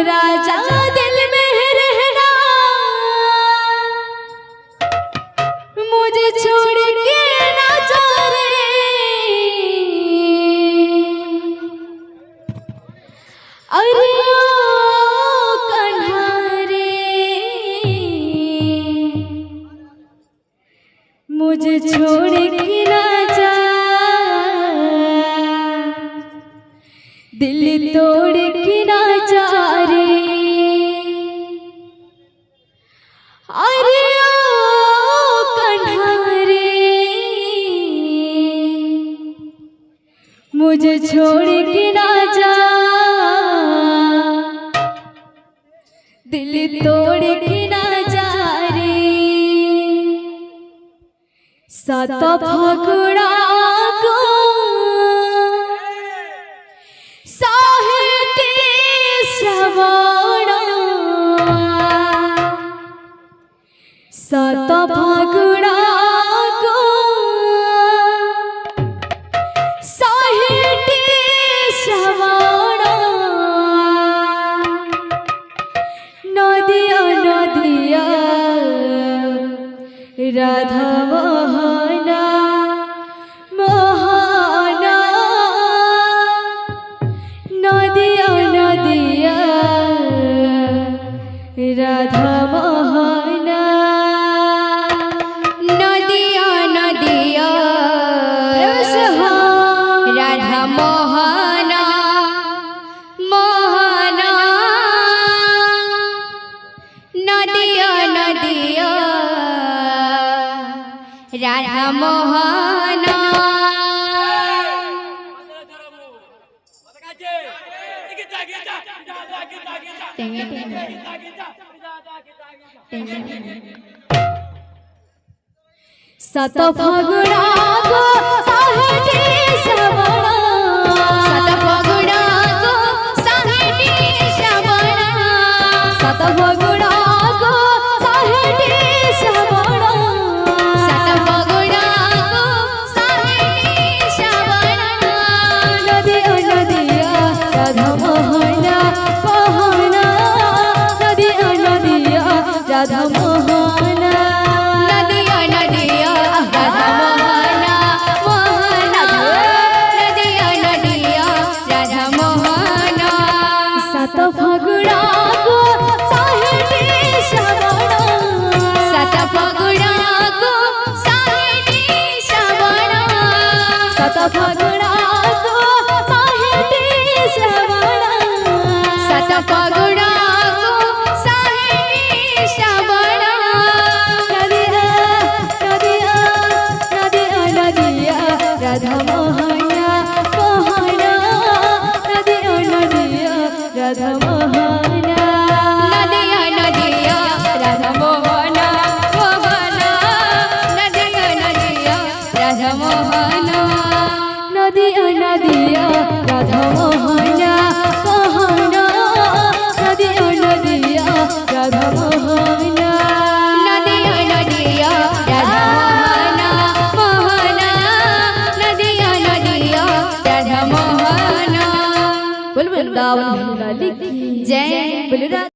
राजा दिल में रहना, मुझे छोड़ के ना जा रे। अरे ओ कन्हा रे, मुझे छोड़ के ना जा, दिल तोड़ के ना जा रे। अरे ओ कन्हा रे, मुझे छोड़ के ना जा, दिल तोड़ के ना जा रे। सात फागुड़ा को साहित्य श्रवण, सात फागुड़ा को साहित्य श्रवण। नदिया नदिया राधा मोहना मोहना, नदिया नदिया राधा मोहना, नदिया नदिया राधा मोहना मोहना, नदिया नदिया राधा मोहना। सत फागुड़ा को साहित्य श्रवण, सत फागुड़ा को साहित्य श्रवण, सत फागुड़ा को साहित्य श्रवण, सत फागुड़ा को साहित्य श्रवण। नदिया नदिया राधा मोहना मोहना, नदिया नदिया राधा मोहना, नदिया नदिया राधा मोहना मोहना, नदिया नदिया राधा मोहना। सत फागुड़ा को साहित्य श्रवण, सत फागुड़ा को साहित्य श्रवण, सत फागुड़ा को साहित्य श्रवण, सत फागुड़ा को साहित्य श्रवण। नदिया नदिया नदिया नदिया राधा मोहना मोहना, नदिया नदिया राधा मोहना, नदिया नदिया राधा मोहना मोहना, नदिया नदिया राधा मोहना, नदिया नदिया राधा मोहना मोहना, नदिया नदिया राधा मोहना, नदिया नदिया राधा मोहना मोहना, नदिया नदिया राधा मोहना। बोल वृंदावन लाली की जय, बोल